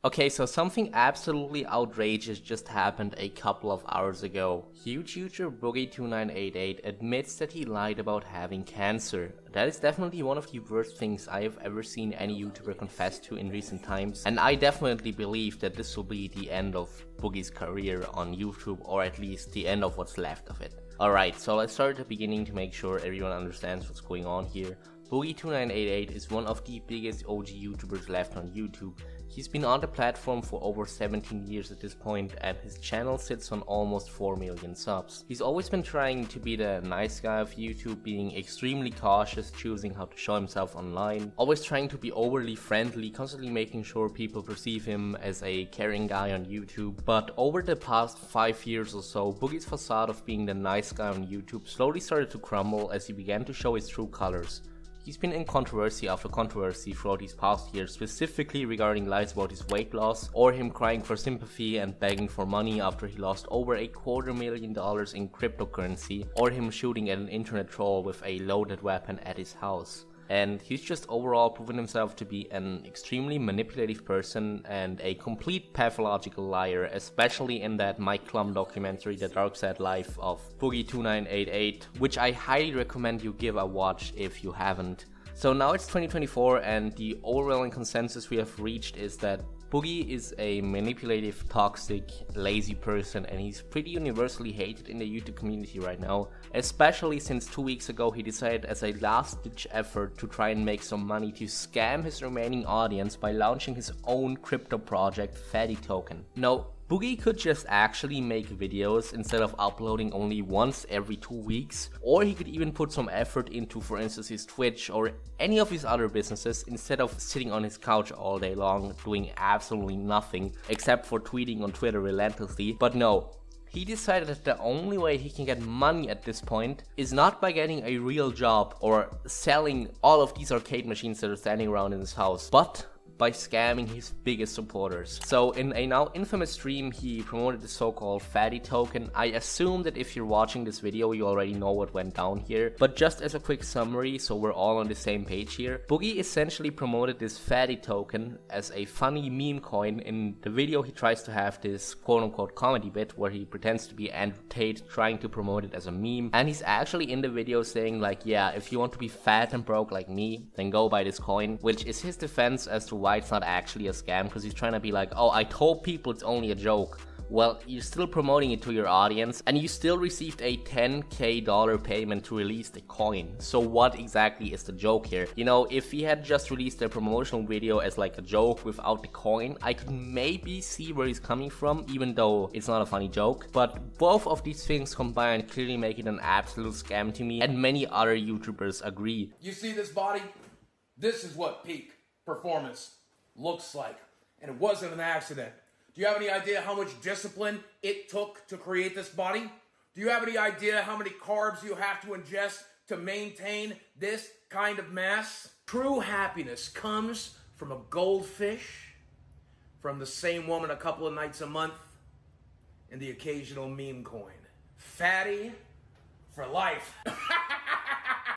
Okay, so something absolutely outrageous just happened a couple of hours ago. Huge YouTuber Boogie2988 admits that he lied about having cancer. That is definitely one of the worst things I have ever seen any YouTuber confess to in recent times, and I definitely believe that this will be the end of Boogie's career on YouTube, or at least the end of what's left of it. Alright, so let's start at the beginning to make sure everyone understands what's going on here. Boogie2988 is one of the biggest OG YouTubers left on YouTube. He's been on the platform for over 17 years at this point, and his channel sits on almost 4 million subs. He's always been trying to be the nice guy of YouTube, being extremely cautious, choosing how to show himself online, always trying to be overly friendly, constantly making sure people perceive him as a caring guy on YouTube. But over the past 5 years or so, Boogie's facade of being the nice guy on YouTube slowly started to crumble as he began to show his true colors. He's been in controversy after controversy throughout these past years, specifically regarding lies about his weight loss, or him crying for sympathy and begging for money after he lost over $250,000 in cryptocurrency, or him shooting at an internet troll with a loaded weapon at his house. And he's just overall proven himself to be an extremely manipulative person and a complete pathological liar, especially in that Mike Klum documentary, The Dark Side Life of Boogie2988, which I highly recommend you give a watch if you haven't. So now it's 2024, and the overwhelming consensus we have reached is that Boogie is a manipulative, toxic, lazy person, and he's pretty universally hated in the YouTube community right now, especially since 2 weeks ago he decided as a last-ditch effort to try and make some money to scam his remaining audience by launching his own crypto project, Fatty Token. Now, Boogie could just actually make videos instead of uploading only once every 2 weeks, or he could even put some effort into, for instance, his Twitch or any of his other businesses instead of sitting on his couch all day long doing absolutely nothing except for tweeting on Twitter relentlessly. But no, he decided that the only way he can get money at this point is not by getting a real job or selling all of these arcade machines that are standing around in his house, but by scamming his biggest supporters. So in a now infamous stream, he promoted the so-called Fatty Token. I assume that if you're watching this video, you already know what went down here, but just as a quick summary, so we're all on the same page here, Boogie essentially promoted this Fatty Token as a funny meme coin. In the video, he tries to have this quote-unquote comedy bit where he pretends to be Andrew Tate trying to promote it as a meme, and he's actually in the video saying like, yeah, if you want to be fat and broke like me, then go buy this coin, which is his defense as to why it's not actually a scam, because he's trying to be like, oh, I told people it's only a joke. Well, you're still promoting it to your audience, and you still received a $10,000 payment to release the coin. So what exactly is the joke here? You know, if he had just released a promotional video as like a joke without the coin, I could maybe see where he's coming from, even though it's not a funny joke. But both of these things combined clearly make it an absolute scam to me, and many other YouTubers agree. You see this body? This is what peak performance looks like, and it wasn't an accident. Do you have any idea how much discipline it took to create this body? Do you have any idea how many carbs you have to ingest to maintain this kind of mass? True happiness comes from a goldfish, from the same woman a couple of nights a month, and the occasional meme coin. Fatty for life.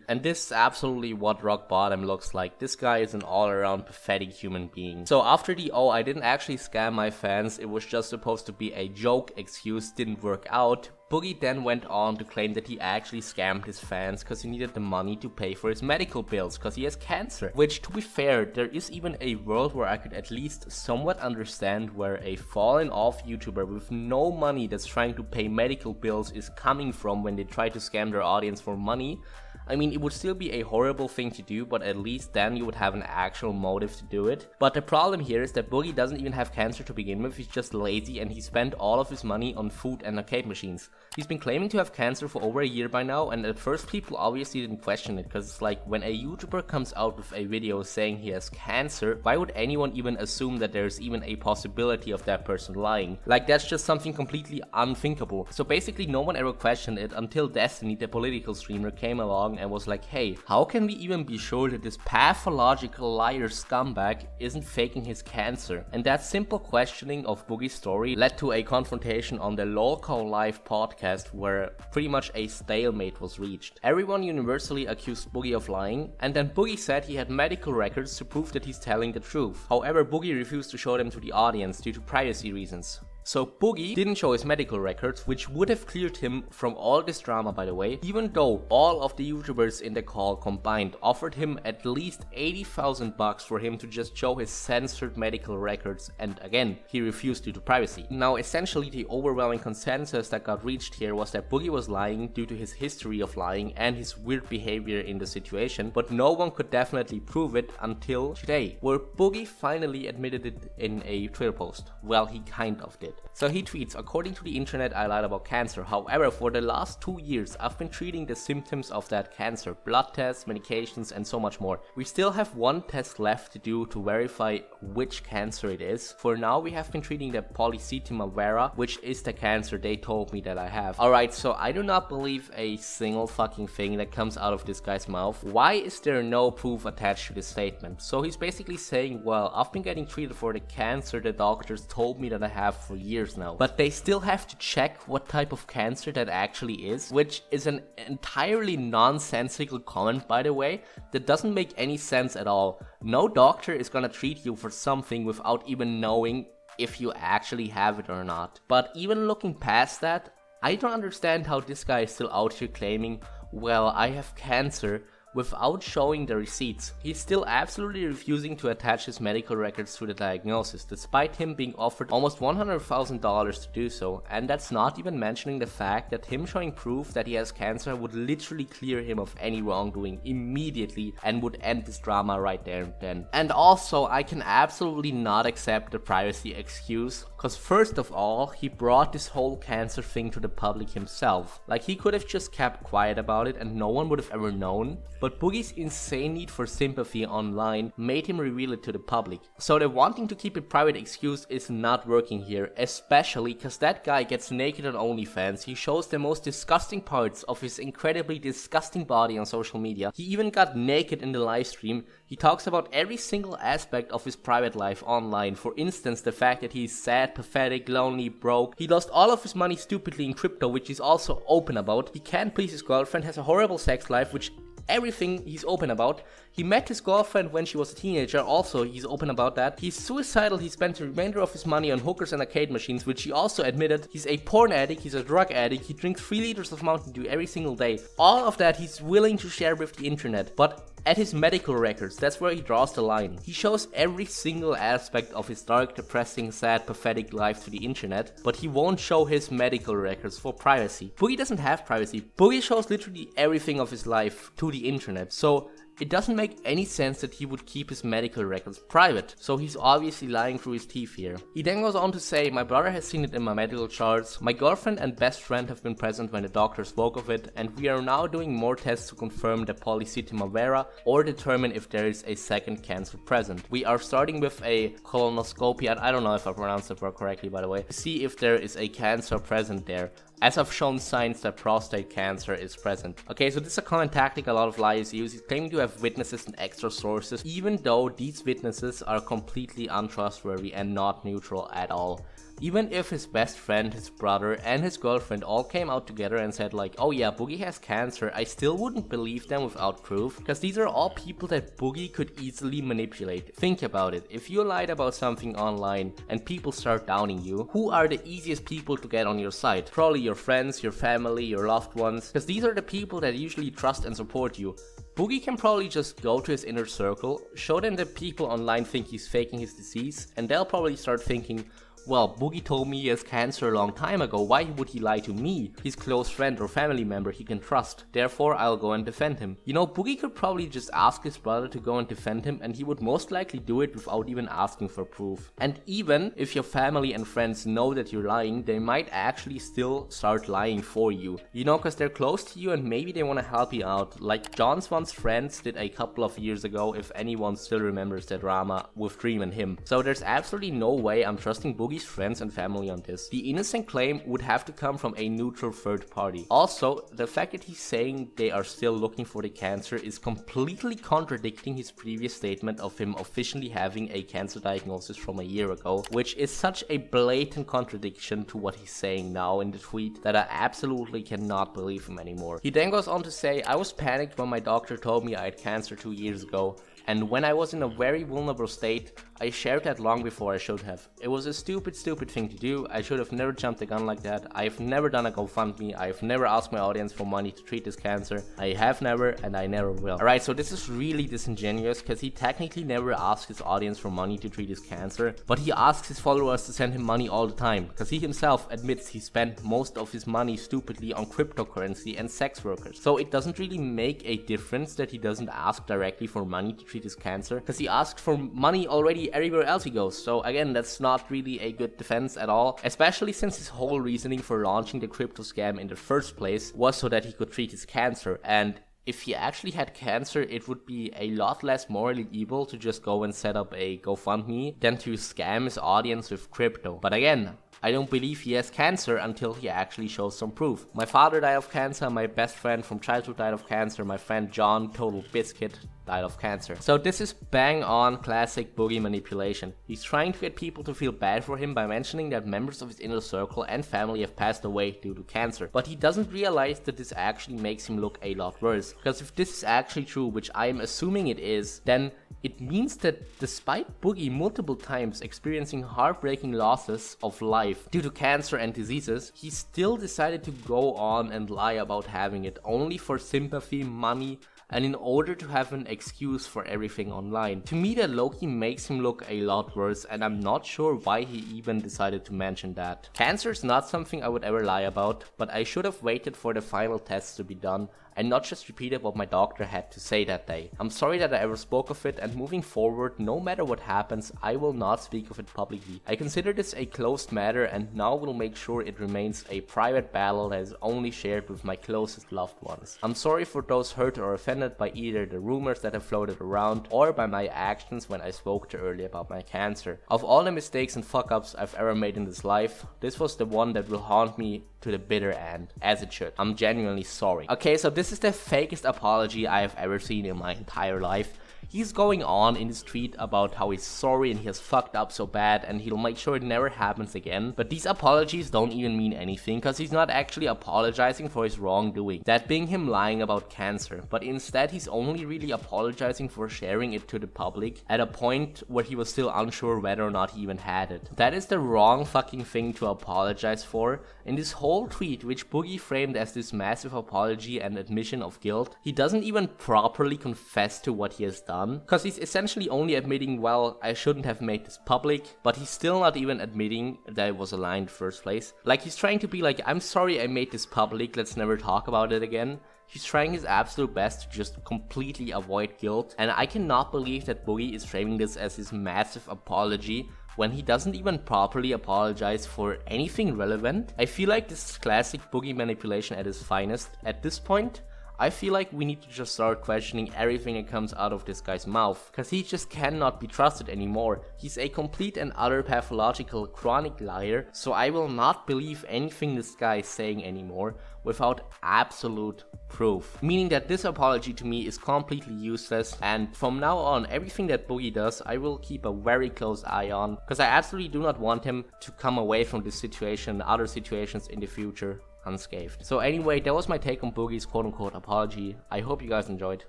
And this is absolutely what rock bottom looks like. This guy is an all-around pathetic human being. So after the "oh, I didn't actually scam my fans, it was just supposed to be a joke" excuse didn't work out, Boogie then went on to claim that he actually scammed his fans because he needed the money to pay for his medical bills because he has cancer. Which, to be fair, there is even a world where I could at least somewhat understand where a fallen off YouTuber with no money that's trying to pay medical bills is coming from when they try to scam their audience for money. I mean, it would still be a horrible thing to do, but at least then you would have an actual motive to do it. But the problem here is that Boogie doesn't even have cancer to begin with, he's just lazy and he spent all of his money on food and arcade machines. He's been claiming to have cancer for over a year by now, and at first people obviously didn't question it, because it's like, when a YouTuber comes out with a video saying he has cancer, why would anyone even assume that there's even a possibility of that person lying? Like, that's just something completely unthinkable. So basically no one ever questioned it until Destiny, the political streamer, came along and was like, hey, how can we even be sure that this pathological liar scumbag isn't faking his cancer? And that simple questioning of Boogie's story led to a confrontation on the Local Live podcast where pretty much a stalemate was reached. Everyone universally accused Boogie of lying, and then Boogie said he had medical records to prove that he's telling the truth. However, Boogie refused to show them to the audience due to privacy reasons. So Boogie didn't show his medical records, which would have cleared him from all this drama, by the way, even though all of the YouTubers in the call combined offered him at least 80,000 bucks for him to just show his censored medical records, and again, he refused due to privacy. Now, essentially the overwhelming consensus that got reached here was that Boogie was lying due to his history of lying and his weird behavior in the situation, but no one could definitely prove it until today, where Boogie finally admitted it in a Twitter post. Well, he kind of did. So he tweets, according to the internet, I lied about cancer. However, for the last 2 years, I've been treating the symptoms of that cancer. Blood tests, medications, and so much more. We still have one test left to do to verify which cancer it is. For now, we have been treating the polycythemia vera, which is the cancer they told me that I have. Alright, so I do not believe a single fucking thing that comes out of this guy's mouth. Why is there no proof attached to this statement? So he's basically saying, well, I've been getting treated for the cancer the doctors told me that I have for years now, but they still have to check what type of cancer that actually is, which is an entirely nonsensical comment, by the way, that doesn't make any sense at all. No doctor is gonna treat you for something without even knowing if you actually have it or not. But even looking past that, I don't understand how this guy is still out here claiming, well, I have cancer, without showing the receipts. He's still absolutely refusing to attach his medical records to the diagnosis, despite him being offered almost $100,000 to do so, and that's not even mentioning the fact that him showing proof that he has cancer would literally clear him of any wrongdoing immediately and would end this drama right there and then. And also, I can absolutely not accept the privacy excuse, cause first of all, he brought this whole cancer thing to the public himself. Like, he could have just kept quiet about it and no one would have ever known. But Boogie's insane need for sympathy online made him reveal it to the public. So the wanting to keep it private excuse is not working here, especially cause that guy gets naked on OnlyFans, he shows the most disgusting parts of his incredibly disgusting body on social media, he even got naked in the live stream, he talks about every single aspect of his private life online, for instance the fact that he's sad, pathetic, lonely, broke, he lost all of his money stupidly in crypto, which he's also open about, he can't please his girlfriend, has a horrible sex life, which everything he's open about. He met his girlfriend when she was a teenager, also he's open about that. He's suicidal, he spent the remainder of his money on hookers and arcade machines, which he also admitted. He's a porn addict, he's a drug addict, he drinks 3 liters of Mountain Dew every single day. All of that he's willing to share with the internet, but at his medical records, that's where he draws the line. He shows every single aspect of his dark, depressing, sad, pathetic life to the internet, but he won't show his medical records for privacy. Boogie doesn't have privacy. Boogie shows literally everything of his life to the internet, so it doesn't make any sense that he would keep his medical records private, so he's obviously lying through his teeth here. He then goes on to say, my brother has seen it in my medical charts, my girlfriend and best friend have been present when the doctor spoke of it, and we are now doing more tests to confirm the polycythemia vera or determine if there is a second cancer present. We are starting with a colonoscopy, and I don't know if I pronounced the word correctly, by the way, to see if there is a cancer present there, as I've shown signs that prostate cancer is present. Okay, so this is a common tactic a lot of liars use. He's claiming to have witnesses and extra sources, even though these witnesses are completely untrustworthy and not neutral at all. Even if his best friend, his brother, and his girlfriend all came out together and said like, oh yeah, Boogie has cancer, I still wouldn't believe them without proof, because these are all people that Boogie could easily manipulate. Think about it, if you lied about something online and people start downing you, who are the easiest people to get on your side? Probably your friends, your family, your loved ones, because these are the people that usually trust and support you. Boogie can probably just go to his inner circle, show them that people online think he's faking his disease, and they'll probably start thinking, well, Boogie told me he has cancer a long time ago, why would he lie to me, his close friend or family member he can trust, therefore I'll go and defend him. You know, Boogie could probably just ask his brother to go and defend him and he would most likely do it without even asking for proof. And even if your family and friends know that you're lying, they might actually still start lying for you. You know, cause they're close to you and maybe they wanna help you out. Like John's one Materwelon's friends did a couple of years ago, if anyone still remembers the drama with Dream and him. So there's absolutely no way I'm trusting Boogie's friends and family on this. The innocent claim would have to come from a neutral third party. Also, the fact that he's saying they are still looking for the cancer is completely contradicting his previous statement of him officially having a cancer diagnosis from a year ago, which is such a blatant contradiction to what he's saying now in the tweet that I absolutely cannot believe him anymore. He then goes on to say, I was panicked when my doctor told me I had cancer 2 years ago, and when I was in a very vulnerable state, I shared that long before I should have. It was a stupid thing to do. I should have never jumped the gun like that. I've never done a GoFundMe. I've never asked my audience for money to treat this cancer. I have never, and I never will. Alright, so this is really disingenuous, because he technically never asked his audience for money to treat his cancer, but he asks his followers to send him money all the time, because he himself admits he spent most of his money stupidly on cryptocurrency and sex workers. So it doesn't really make a difference that he doesn't ask directly for money to treat his cancer, because he asked for money already everywhere else he goes. So again, that's not really a good defense at all, especially since his whole reasoning for launching the crypto scam in the first place was so that he could treat his cancer. And if he actually had cancer, it would be a lot less morally evil to just go and set up a GoFundMe than to scam his audience with crypto. But again, I don't believe he has cancer until he actually shows some proof. My father died of cancer, my best friend from childhood died of cancer, my friend John, total biscuit, died of cancer. So this is bang on classic Boogie manipulation. He's trying to get people to feel bad for him by mentioning that members of his inner circle and family have passed away due to cancer. But he doesn't realize that this actually makes him look a lot worse. Because if this is actually true, which I am assuming it is, then it means that despite Boogie multiple times experiencing heartbreaking losses of life due to cancer and diseases, he still decided to go on and lie about having it only for sympathy, money, and in order to have an excuse for everything online. To me, that low-key makes him look a lot worse, and I'm not sure why he even decided to mention that. Cancer is not something I would ever lie about, but I should have waited for the final tests to be done and not just repeated what my doctor had to say that day. I'm sorry that I ever spoke of it, and moving forward, no matter what happens, I will not speak of it publicly. I consider this a closed matter, and now will make sure it remains a private battle that is only shared with my closest loved ones. I'm sorry for those hurt or offended by either the rumors that have floated around or by my actions when I spoke too early about my cancer. Of all the mistakes and fuck-ups I've ever made in this life, this was the one that will haunt me to the bitter end, as it should. I'm genuinely sorry. Okay, so this is the fakest apology I have ever seen in my entire life. He's going on in his tweet about how he's sorry and he has fucked up so bad and he'll make sure it never happens again. But these apologies don't even mean anything, because he's not actually apologizing for his wrongdoing, that being him lying about cancer, but instead he's only really apologizing for sharing it to the public at a point where he was still unsure whether or not he even had it. That is the wrong fucking thing to apologize for. In this whole tweet, which Boogie framed as this massive apology and admission of guilt, he doesn't even properly confess to what he has done. Because he's essentially only admitting, well, I shouldn't have made this public, but he's still not even admitting that it was a lie in the first place. Like, he's trying to be like, I'm sorry I made this public, let's never talk about it again. He's trying his absolute best to just completely avoid guilt, and I cannot believe that Boogie is framing this as his massive apology when he doesn't even properly apologize for anything relevant. I feel like this is classic Boogie manipulation at its finest. At this point, I feel like we need to just start questioning everything that comes out of this guy's mouth, because he just cannot be trusted anymore. He's a complete and utter pathological chronic liar, so I will not believe anything this guy is saying anymore without absolute proof. Meaning that this apology to me is completely useless, and from now on, everything that Boogie does, I will keep a very close eye on, because I absolutely do not want him to come away from this situation and other situations in the future unscathed. So anyway, that was my take on Boogie's quote-unquote apology. I hope you guys enjoyed.